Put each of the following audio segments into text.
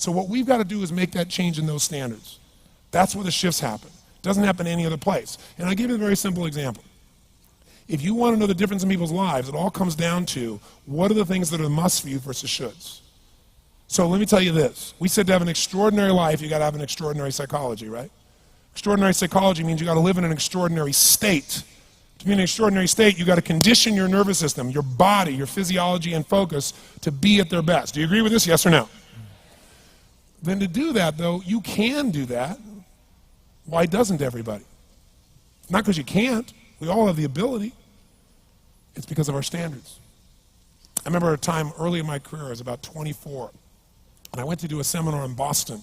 So what we've got to do is make that change in those standards. That's where the shifts happen. It doesn't happen any other place. And I'll give you a very simple example. If you want to know the difference in people's lives, it all comes down to what are the things that are musts for you versus shoulds. So let me tell you this. We said to have an extraordinary life, you got to have an extraordinary psychology, right? Extraordinary psychology means you got to live in an extraordinary state. To be in an extraordinary state, you got to condition your nervous system, your body, your physiology and focus to be at their best. Do you agree with this? Yes or no? Then to do that, though, you can do that. Why doesn't everybody? Not because you can't. We all have the ability. It's because of our standards. I remember a time early in my career, I was about 24, and I went to do a seminar in Boston.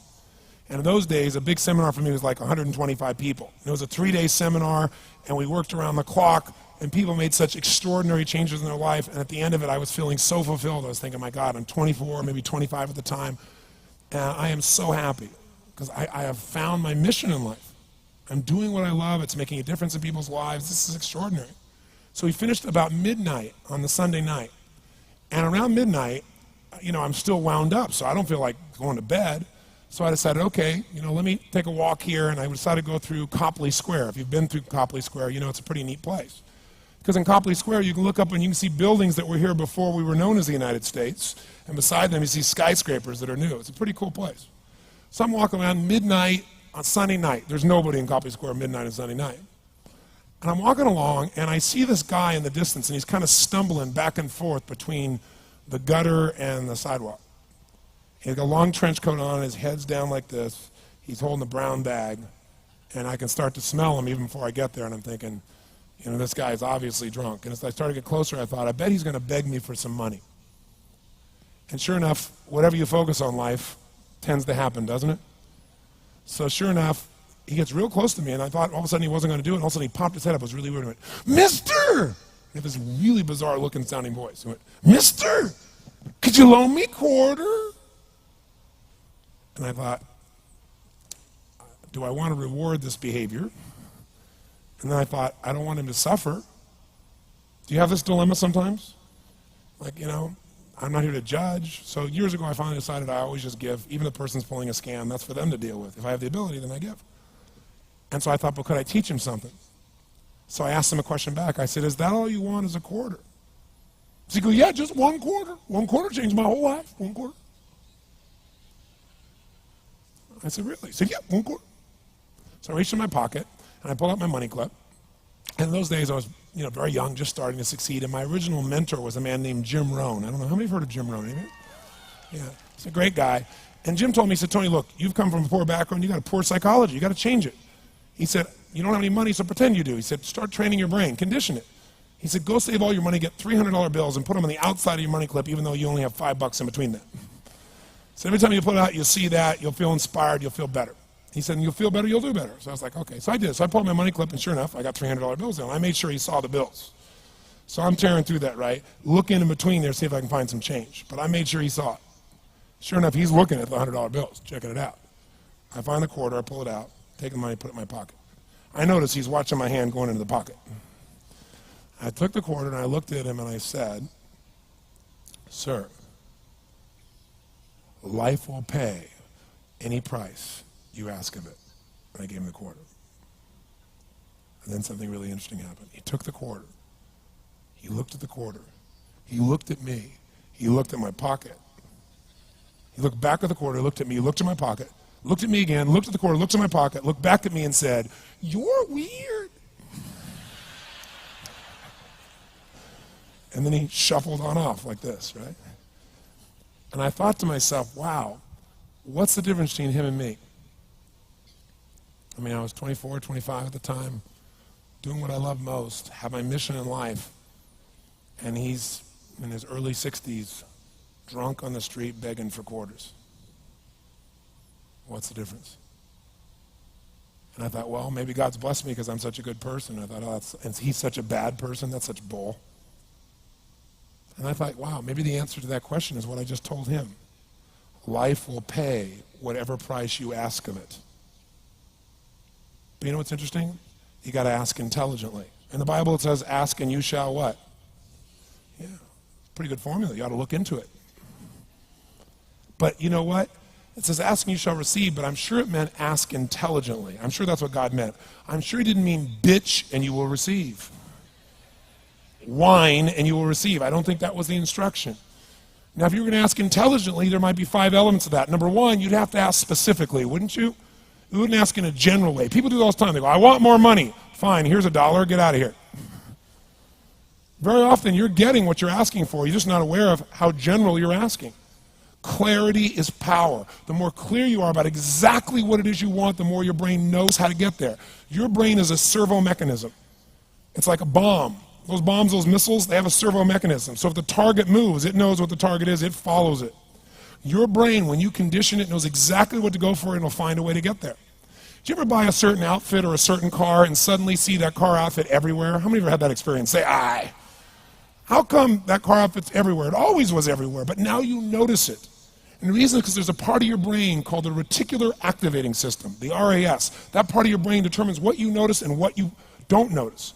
And in those days, a big seminar for me was like 125 people. And it was a 3-day seminar, and we worked around the clock, and people made such extraordinary changes in their life. And at the end of it, I was feeling so fulfilled. I was thinking, my God, I'm 24, maybe 25 at the time, and I am so happy because I have found my mission in life. I'm doing what I love. It's making a difference in people's lives. This is extraordinary. So we finished about midnight on the Sunday night. And around midnight, I'm still wound up, so I don't feel like going to bed. So I decided, okay, let me take a walk here, and I decided to go through Copley Square. If you've been through Copley Square, it's a pretty neat place. Because in Copley Square, you can look up and you can see buildings that were here before we were known as the United States, and beside them you see skyscrapers that are new. It's a pretty cool place. So I'm walking around midnight on Sunday night. There's nobody in Copley Square midnight on Sunday night. And I'm walking along, and I see this guy in the distance, and he's kind of stumbling back and forth between the gutter and the sidewalk. He's got a long trench coat on, his head's down like this. He's holding a brown bag, and I can start to smell him even before I get there, and I'm thinking, this guy is obviously drunk. And as I started to get closer, I thought, I bet he's going to beg me for some money. And sure enough, whatever you focus on life tends to happen, doesn't it? So sure enough, he gets real close to me, and I thought all of a sudden he wasn't going to do it, and all of a sudden he popped his head up. It was really weird. He went, "Mister!" He had this really bizarre looking sounding voice. He went, "Mister, could you loan me a quarter?" And I thought, do I want to reward this behavior? And then I thought, I don't want him to suffer. Do you have this dilemma sometimes? Like, I'm not here to judge. So years ago, I finally decided I always just give. Even if the person's pulling a scam, that's for them to deal with. If I have the ability, then I give. And so I thought, but could I teach him something? So I asked him a question back. I said, is that all you want is a quarter? So he goes, yeah, just one quarter. One quarter changed my whole life. One quarter. I said, really? He said, yeah, one quarter. So I reached in my pocket, and I pulled out my money clip. And in those days, I was very young, just starting to succeed. And my original mentor was a man named Jim Rohn. I don't know, how many have heard of Jim Rohn? Anybody? Yeah, he's a great guy. And Jim told me, he said, Tony, look, you've come from a poor background. You got a poor psychology. You got to change it. He said, you don't have any money, so pretend you do. He said, start training your brain. Condition it. He said, go save all your money, get $300 bills, and put them on the outside of your money clip, even though you only have $5 in between them. So every time you put it out, you'll see that, you'll feel inspired, you'll feel better. He said, and you'll feel better, you'll do better. So I was like, okay. So I did. So I pulled my money clip, and sure enough, I got $300 bills in. I made sure he saw the bills. So I'm tearing through that, right? Looking in between there, see if I can find some change. But I made sure he saw it. Sure enough, he's looking at the $100 bills, checking it out. I find the quarter, I pull it out, take the money, put it in my pocket. I notice he's watching my hand going into the pocket. I took the quarter, and I looked at him, and I said, sir, life will pay any price you ask of it. And I gave him the quarter. And then something really interesting happened. He took the quarter. He looked at the quarter. He looked at me. He looked at my pocket. He looked back at the quarter, looked at me, looked at my pocket, looked at me again, looked at the quarter, looked at my pocket, looked back at me and said, you're weird. And then he shuffled on off like this, right? And I thought to myself, wow, what's the difference between him and me? I mean, I was 24, 25 at the time, doing what I love most, have my mission in life, and he's in his early 60s, drunk on the street begging for quarters. What's the difference? And I thought, well, maybe God's blessed me because I'm such a good person. I thought, oh, and he's such a bad person, that's such bull. And I thought, wow, maybe the answer to that question is what I just told him. Life will pay whatever price you ask of it. But you know what's interesting? You got to ask intelligently. In the Bible it says, ask and you shall what? Yeah, pretty good formula. You ought to look into it. But you know what? It says, ask and you shall receive, but I'm sure it meant ask intelligently. I'm sure that's what God meant. I'm sure he didn't mean bitch and you will receive. Whine and you will receive. I don't think that was the instruction. Now, if you were going to ask intelligently, there might be 5 elements of that. Number one, you'd have to ask specifically, wouldn't you? You wouldn't ask in a general way. People do that all the time. They go, I want more money. Fine, here's $1, get out of here. Very often, you're getting what you're asking for. You're just not aware of how general you're asking. Clarity is power. The more clear you are about exactly what it is you want, the more your brain knows how to get there. Your brain is a servo mechanism. It's like a bomb. Those bombs, those missiles, they have a servo mechanism. So if the target moves, it knows what the target is, it follows it. Your brain, when you condition it, knows exactly what to go for and it'll find a way to get there. Did you ever buy a certain outfit or a certain car and suddenly see that car outfit everywhere? How many of you have had that experience? Say, aye. How come that car outfit's everywhere? It always was everywhere, but now you notice it. And the reason is because there's a part of your brain called the reticular activating system, the RAS. That part of your brain determines what you notice and what you don't notice.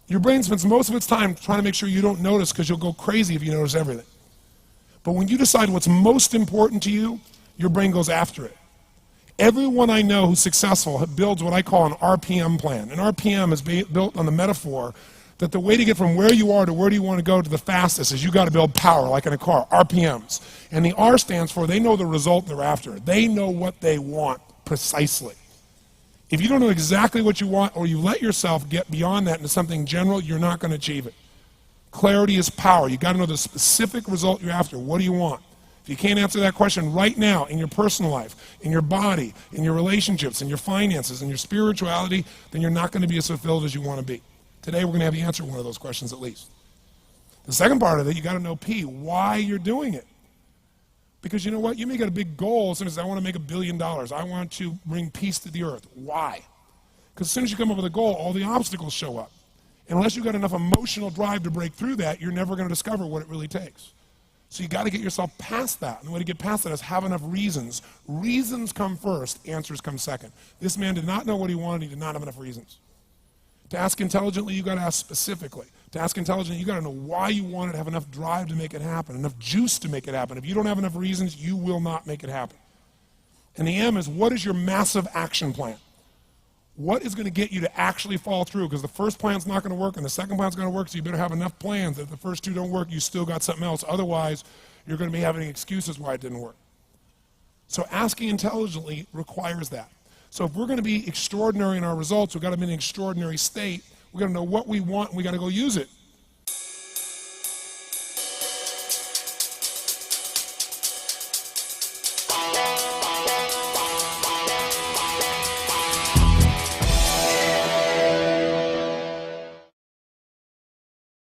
Your brain spends most of its time trying to make sure you don't notice because you'll go crazy if you notice everything. But when you decide what's most important to you, your brain goes after it. Everyone I know who's successful builds what I call an RPM plan. An RPM is built on the metaphor that the way to get from where you are to where do you want to go to the fastest is you got to build power, like in a car, RPMs. And the R stands for they know the result they're after. They know what they want precisely. If you don't know exactly what you want or you let yourself get beyond that into something general, you're not going to achieve it. Clarity is power. You got to know the specific result you're after. What do you want? If you can't answer that question right now in your personal life, in your body, in your relationships, in your finances, in your spirituality, then you're not going to be as fulfilled as you want to be. Today we're going to have you answer one of those questions at least. The second part of it, you got to know P, why you're doing it. Because you know what? You may get a big goal as soon as I want to make $1 billion. I want to bring peace to the earth. Why? Because as soon as you come up with a goal, all the obstacles show up. And unless you've got enough emotional drive to break through that, you're never going to discover what it really takes. So you got to get yourself past that. And the way to get past that is have enough reasons. Reasons come first, answers come second. This man did not know what he wanted, he did not have enough reasons. To ask intelligently, you got to ask specifically. To ask intelligently, you got to know why you want it, have enough drive to make it happen, enough juice to make it happen. If you don't have enough reasons, you will not make it happen. And the M is, what is your massive action plan? What is going to get you to actually fall through? Because the first plan's not going to work and the second plan's going to work, so you better have enough plans that if the first two don't work, you still got something else. Otherwise, you're going to be having excuses why it didn't work. So asking intelligently requires that. So if we're going to be extraordinary in our results, we've got to be in an extraordinary state. We've got to know what we want and we've got to go use it.